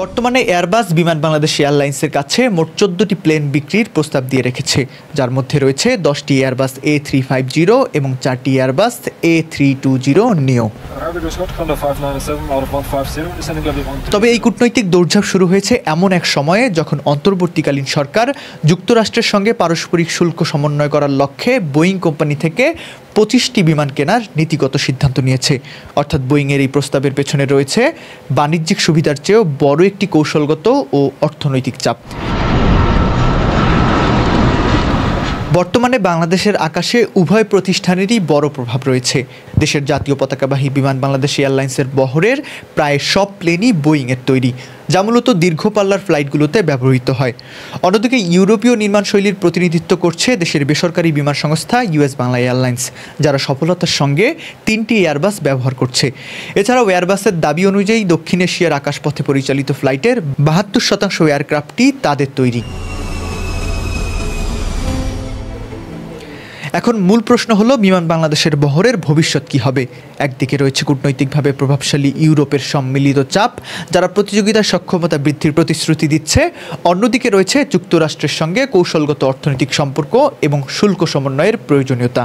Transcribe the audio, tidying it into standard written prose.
বর্তমানে এয়ারবাস বিমান বাংলাদেশ এয়ারলাইন্সের কাছে মোট 14টি প্লেন বিক্রির প্রস্তাব দিয়ে রেখেছে, যার মধ্যে রয়েছে 10টি এয়ারবাস A350 এবং 4টি এয়ারবাস A320 নিও। তবে এই কূটনৈতিক দৌড়ঝাঁপ শুরু হয়েছে এমন এক সময়ে যখন অন্তর্বর্তীকালীন সরকার যুক্তরাষ্ট্রের সঙ্গে পারস্পরিক শুল্ক সমন্বয় করার লক্ষ্যে বোয়িং কোম্পানি থেকে 25টি বিমান কেনার নীতিগত সিদ্ধান্ত নিয়েছে। অর্থাৎ বোয়িংয়ের এই প্রস্তাবের পেছনে রয়েছে বাণিজ্যিক সুবিধার চেয়েও বড় একটি কৌশলগত ও অর্থনৈতিক চাপ। বর্তমানে বাংলাদেশের আকাশে উভয় প্রতিষ্ঠানেরই বড় প্রভাব রয়েছে। দেশের জাতীয় পতাকাবাহী বিমান বাংলাদেশ এয়ারলাইন্সের বহরের প্রায় সব প্লেনই বোয়িংয়ের তৈরি, যা মূলত দীর্ঘ পাল্লার ফ্লাইটগুলোতে ব্যবহৃত হয়। অন্যদিকে ইউরোপীয় নির্মাণশৈলীর প্রতিনিধিত্ব করছে দেশের বেসরকারি বিমান সংস্থা US বাংলা এয়ারলাইন্স, যারা সফলতার সঙ্গে 3টি এয়ারবাস ব্যবহার করছে। এছাড়াও এয়ারবাসের দাবি অনুযায়ী দক্ষিণ এশিয়ার আকাশপথে পরিচালিত ফ্লাইটের 72% এয়ারক্রাফটই তাদের তৈরি। এখন মূল প্রশ্ন হলো বিমান বাংলাদেশের বহরের ভবিষ্যৎ কী হবে। একদিকে রয়েছে কূটনৈতিকভাবে প্রভাবশালী ইউরোপের সম্মিলিত চাপ, যারা প্রতিযোগিতার সক্ষমতা বৃদ্ধির প্রতিশ্রুতি দিচ্ছে। অন্যদিকে রয়েছে যুক্তরাষ্ট্রের সঙ্গে কৌশলগত অর্থনৈতিক সম্পর্ক এবং শুল্ক সমন্বয়ের প্রয়োজনীয়তা।